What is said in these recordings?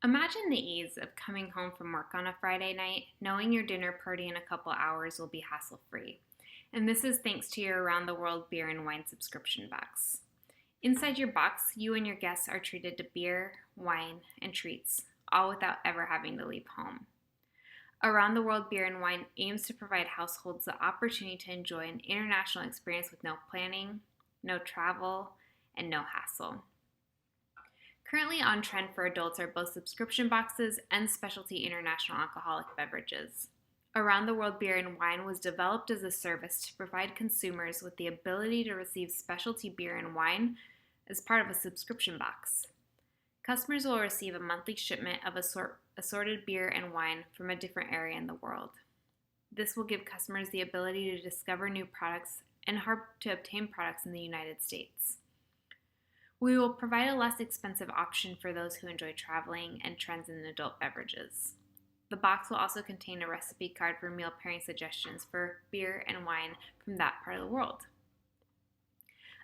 Imagine the ease of coming home from work on a Friday night, knowing your dinner party in a couple hours will be hassle free. And this is thanks to your around the world beer and wine subscription box. Inside your box, you and your guests are treated to beer, wine, and treats, all without ever having to leave home. Around the World Beer and Wine aims to provide households the opportunity to enjoy an international experience with no planning, no travel, and no hassle. Currently on trend for adults are both subscription boxes and specialty international alcoholic beverages. Around the World Beer and Wine was developed as a service to provide consumers with the ability to receive specialty beer and wine as part of a subscription box. Customers will receive a monthly shipment of assorted beer and wine from a different area in the world. This will give customers the ability to discover new products and hard to obtain products in the United States. We will provide a less expensive option for those who enjoy traveling and trends in adult beverages. The box will also contain a recipe card for meal pairing suggestions for beer and wine from that part of the world.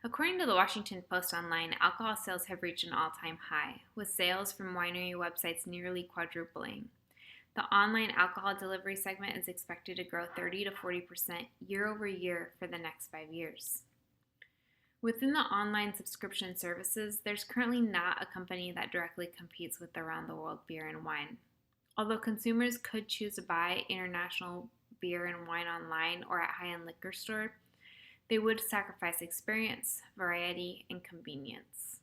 According to the Washington Post Online, alcohol sales have reached an all-time high, with sales from winery websites nearly quadrupling. The online alcohol delivery segment is expected to grow 30 to 40% year over year for the next 5 years. Within the online subscription services, there's currently not a company that directly competes with Around the World Beer and Wine. Although consumers could choose to buy international beer and wine online or at high-end liquor store, they would sacrifice experience, variety, and convenience.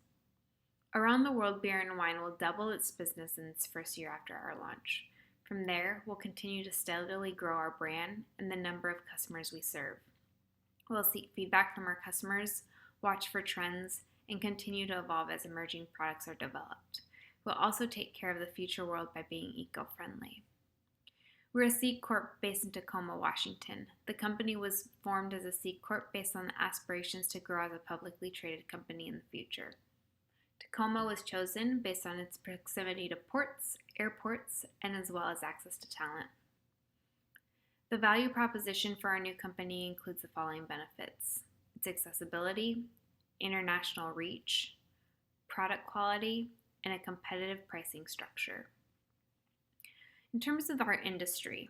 Around the World Beer and Wine will double its business in its first year after our launch. From there, we'll continue to steadily grow our brand and the number of customers we serve. We'll seek feedback from our customers, watch for trends, and continue to evolve as emerging products are developed. We'll also take care of the future world by being eco-friendly. We're a C Corp based in Tacoma, Washington. The company was formed as a C Corp based on the aspirations to grow as a publicly traded company in the future. Tacoma was chosen based on its proximity to ports, airports, and as well as access to talent. The value proposition for our new company includes the following benefits: its accessibility, international reach, product quality, and a competitive pricing structure. In terms of our industry,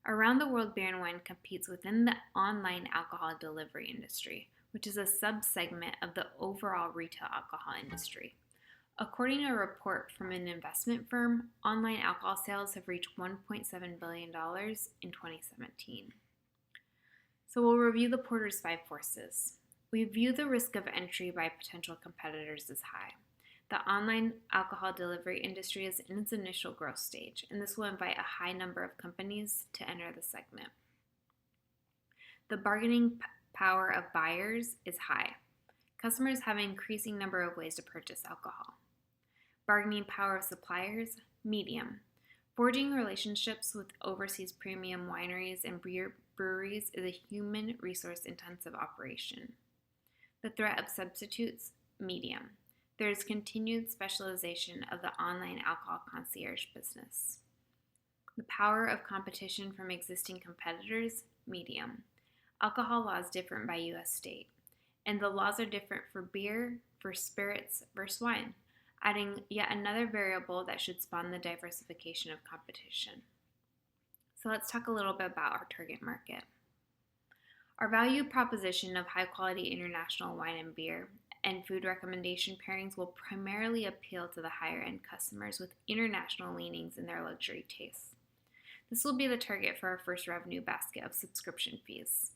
Around the World Beer and Wine competes within the online alcohol delivery industry, which is a subsegment of the overall retail alcohol industry. According to a report from an investment firm, online alcohol sales have reached $1.7 billion in 2017. So we'll review the Porter's 5 forces. We view the risk of entry by potential competitors as high. The online alcohol delivery industry is in its initial growth stage, and this will invite a high number of companies to enter the segment. The bargaining power of buyers is high. Customers have an increasing number of ways to purchase alcohol. Bargaining power of suppliers, medium. Forging relationships with overseas premium wineries and breweries is a human resource intensive operation. The threat of substitutes, medium. There is continued specialization of the online alcohol concierge business. The power of competition from existing competitors, medium. Alcohol laws differ by U.S. state, and the laws are different for beer, for spirits versus wine, adding yet another variable that should spawn the diversification of competition. So let's talk a little bit about our target market. Our value proposition of high-quality international wine and beer and food recommendation pairings will primarily appeal to the higher-end customers with international leanings in their luxury tastes. This will be the target for our first revenue basket of subscription fees.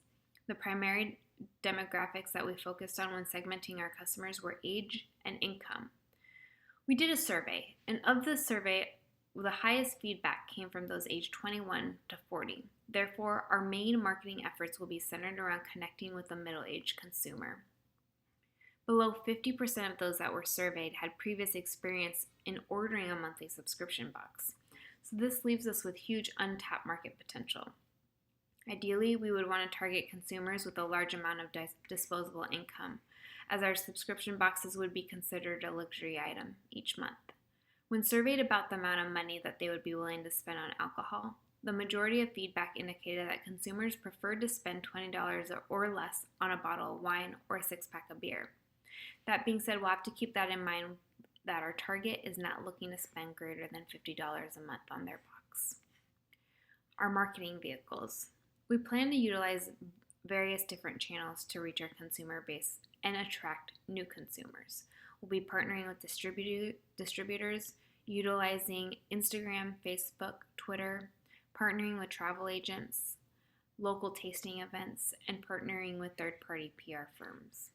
The primary demographics that we focused on when segmenting our customers were age and income. We did a survey, and of the survey, the highest feedback came from those aged 21 to 40. Therefore, our main marketing efforts will be centered around connecting with the middle-aged consumer. Below 50% of those that were surveyed had previous experience in ordering a monthly subscription box. So this leaves us with huge untapped market potential. Ideally, we would want to target consumers with a large amount of disposable income, as our subscription boxes would be considered a luxury item each month. When surveyed about the amount of money that they would be willing to spend on alcohol, the majority of feedback indicated that consumers preferred to spend $20 or less on a bottle of wine or a 6-pack of beer. That being said, we'll have to keep that in mind that our target is not looking to spend greater than $50 a month on their box. Our marketing vehicles. We plan to utilize various different channels to reach our consumer base and attract new consumers. We'll be partnering with distributors, utilizing Instagram, Facebook, Twitter, partnering with travel agents, local tasting events, and partnering with third-party PR firms.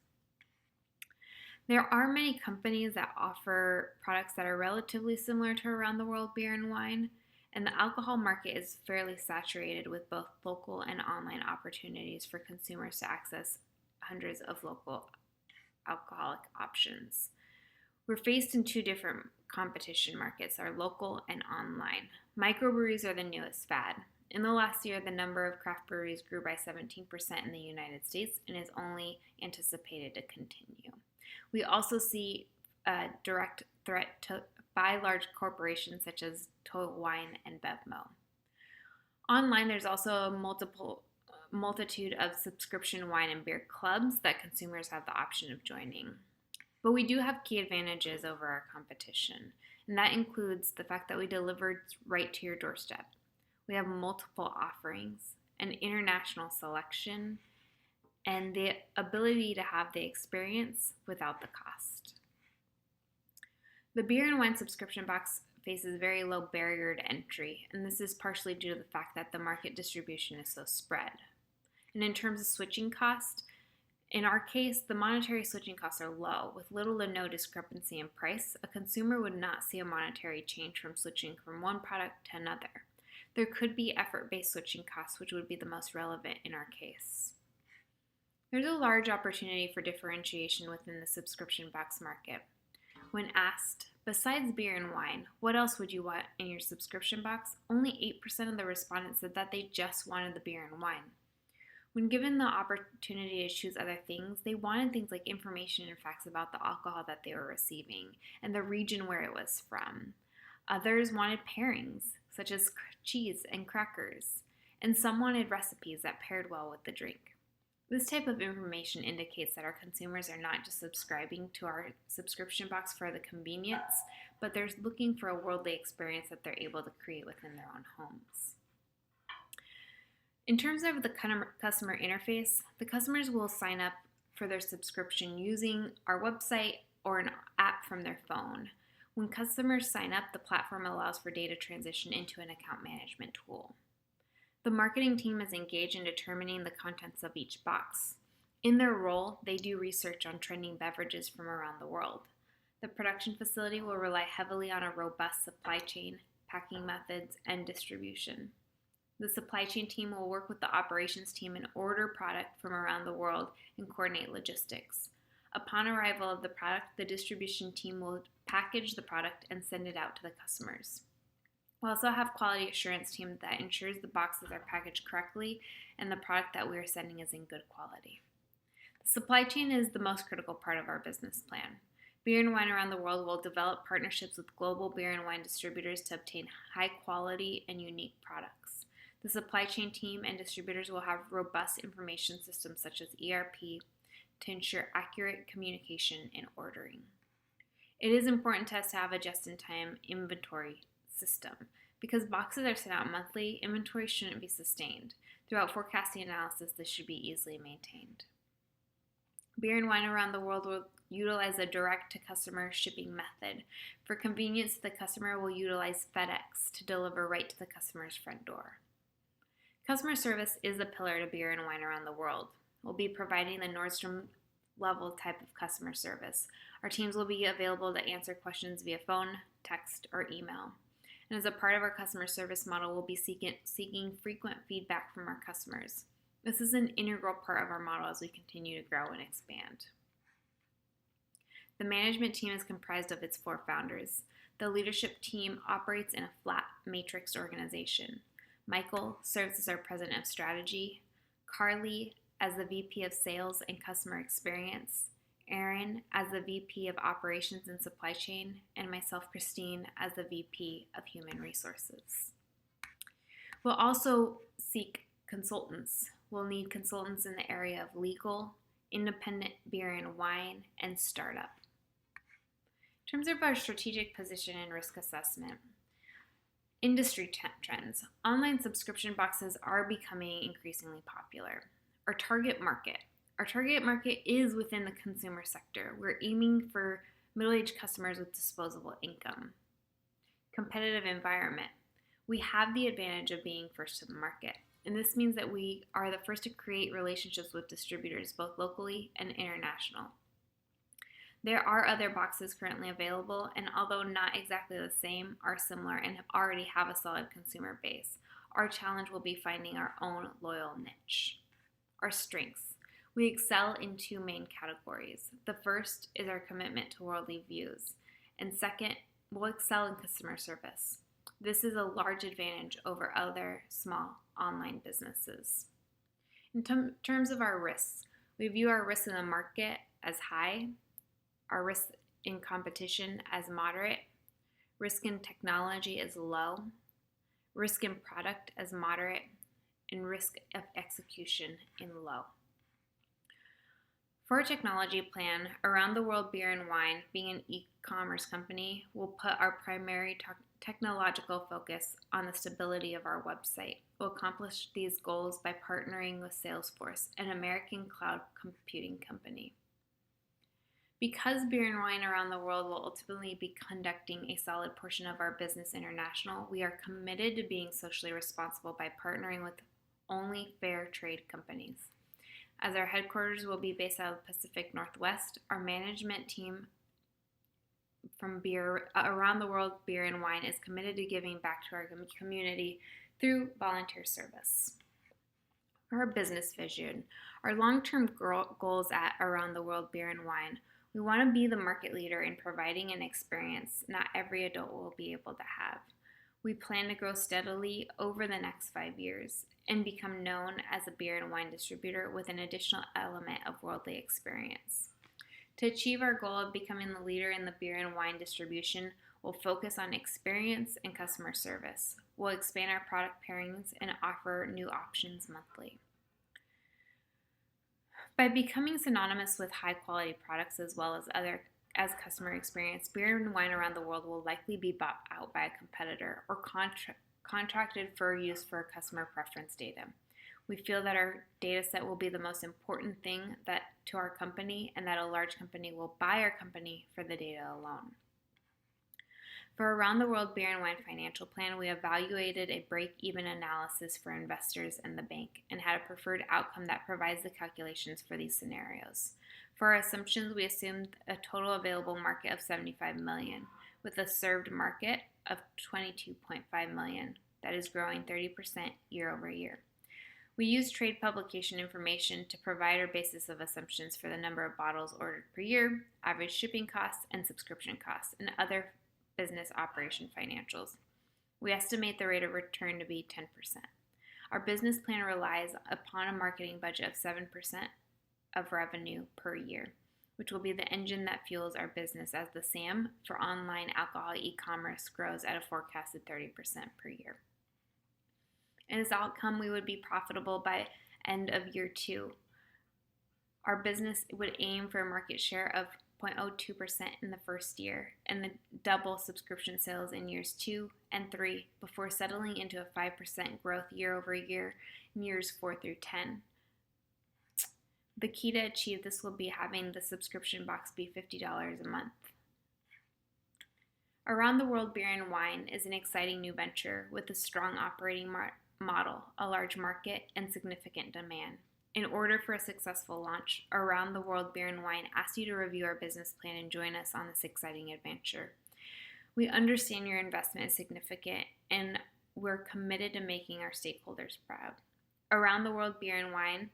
There are many companies that offer products that are relatively similar to Around the World Beer and Wine, and the alcohol market is fairly saturated with both local and online opportunities for consumers to access hundreds of local alcoholic options. We're faced in two different competition markets, our local and online. Microbreweries are the newest fad. In the last year, the number of craft breweries grew by 17% in the United States and is only anticipated to continue. We also see a direct threat by large corporations such as Total Wine and Bevmo. Online, there's also a multitude of subscription wine and beer clubs that consumers have the option of joining. But we do have key advantages over our competition, and that includes the fact that we deliver right to your doorstep. We have multiple offerings, an international selection, and the ability to have the experience without the cost. The beer and wine subscription box faces very low barrier to entry, and this is partially due to the fact that the market distribution is so spread. And in terms of switching cost, in our case, the monetary switching costs are low. With little to no discrepancy in price, a consumer would not see a monetary change from switching from one product to another. There could be effort-based switching costs, which would be the most relevant in our case. There's a large opportunity for differentiation within the subscription box market. When asked, besides beer and wine, what else would you want in your subscription box? Only 8% of the respondents said that they just wanted the beer and wine. When given the opportunity to choose other things, they wanted things like information and facts about the alcohol that they were receiving and the region where it was from. Others wanted pairings, such as cheese and crackers, and some wanted recipes that paired well with the drink. This type of information indicates that our consumers are not just subscribing to our subscription box for the convenience, but they're looking for a worldly experience that they're able to create within their own homes. In terms of the customer interface, the customers will sign up for their subscription using our website or an app from their phone. When customers sign up, the platform allows for data transition into an account management tool. The marketing team is engaged in determining the contents of each box. In their role, they do research on trending beverages from around the world. The production facility will rely heavily on a robust supply chain, packing methods, and distribution. The supply chain team will work with the operations team and order product from around the world and coordinate logistics. Upon arrival of the product, the distribution team will package the product and send it out to the customers. We also have a quality assurance team that ensures the boxes are packaged correctly and the product that we are sending is in good quality. The supply chain is the most critical part of our business plan. Beer and Wine Around the World will develop partnerships with global beer and wine distributors to obtain high quality and unique products. The supply chain team and distributors will have robust information systems such as ERP to ensure accurate communication and ordering. It is important to us to have a just-in-time inventory system. Because boxes are sent out monthly, inventory shouldn't be sustained. Throughout forecasting analysis, this should be easily maintained. Beer and Wine Around the World will utilize a direct-to-customer shipping method. For convenience, the customer will utilize FedEx to deliver right to the customer's front door. Customer service is a pillar to Beer and Wine Around the World. We'll be providing the Nordstrom level type of customer service. Our teams will be available to answer questions via phone, text, or email. And as a part of our customer service model, we'll be seeking frequent feedback from our customers. This is an integral part of our model as we continue to grow and expand. The management team is comprised of its 4 founders. The leadership team operates in a flat matrix organization. Michael serves as our president of strategy, Carly as the VP of sales and customer experience, Aaron as the VP of operations and supply chain, and myself, Christine, as the VP of human resources. We'll also seek consultants. We'll need consultants in the area of legal, independent beer and wine, and startup. In In terms of our strategic position and risk assessment, industry trends. Online subscription boxes are becoming increasingly popular. Our target market. Our target market is within the consumer sector. We're aiming for middle-aged customers with disposable income. Competitive environment. We have the advantage of being first to the market, and this means that we are the first to create relationships with distributors, both locally and international. There are other boxes currently available, and although not exactly the same, are similar and already have a solid consumer base. Our challenge will be finding our own loyal niche. Our strengths. We excel in two main categories. The first is our commitment to worldly views, and second, we'll excel in customer service. This is a large advantage over other small online businesses. In terms of our risks, we view our risks in the market as high, our risk in competition as moderate, risk in technology as low, risk in product as moderate, and risk of execution in low. For our technology plan, Around the World Beer and Wine, being an e-commerce company, will put our primary technological focus on the stability of our website. We'll accomplish these goals by partnering with Salesforce, an American cloud computing company. Because Beer and Wine Around the World will ultimately be conducting a solid portion of our business international, we are committed to being socially responsible by partnering with only fair trade companies. As our headquarters will be based out of the Pacific Northwest, our management team from Around the World Beer and Wine is committed to giving back to our community through volunteer service. Our business vision, our long-term goals at Around the World Beer and Wine. We want to be the market leader in providing an experience not every adult will be able to have. We plan to grow steadily over the next 5 years and become known as a beer and wine distributor with an additional element of worldly experience. To achieve our goal of becoming the leader in the beer and wine distribution, we'll focus on experience and customer service. We'll expand our product pairings and offer new options monthly. By becoming synonymous with high-quality products as well as customer experience, Beer and Wine Around the World will likely be bought out by a competitor or contracted for use for customer preference data. We feel that our data set will be the most important thing to our company, and that a large company will buy our company for the data alone. For Around the World Beer and Wine financial plan, we evaluated a break-even analysis for investors and the bank and had a preferred outcome that provides the calculations for these scenarios. For our assumptions, we assumed a total available market of 75 million, with a served market of 22.5 million that is growing 30% year over year. We used trade publication information to provide our basis of assumptions for the number of bottles ordered per year, average shipping costs, and subscription costs, and other business operation financials. We estimate the rate of return to be 10%. Our business plan relies upon a marketing budget of 7% of revenue per year, which will be the engine that fuels our business as the SAM for online alcohol e-commerce grows at a forecasted 30% per year. And as outcome, we would be profitable by end of year 2. Our business would aim for a market share of 0.02% in the first year and the double subscription sales in years 2 and 3 before settling into a 5% growth year over year in years 4 through 10. The key to achieve this will be having the subscription box be $50 a month. Around the World Beer and Wine is an exciting new venture with a strong operating model, a large market, and significant demand. In order for a successful launch, Around the World Beer and Wine asks you to review our business plan and join us on this exciting adventure. We understand your investment is significant, and we're committed to making our stakeholders proud. Around the World Beer and Wine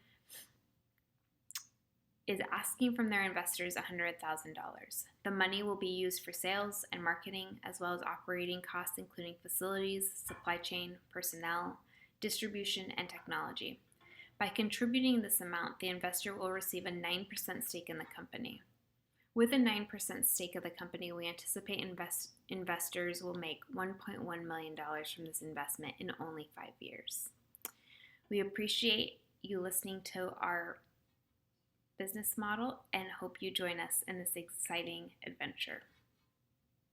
is asking from their investors $100,000. The money will be used for sales and marketing, as well as operating costs, including facilities, supply chain, personnel, distribution, and technology. By contributing this amount, the investor will receive a 9% stake in the company. With a 9% stake of the company, we anticipate investors will make $1.1 million from this investment in only 5 years. We appreciate you listening to our business model and hope you join us in this exciting adventure.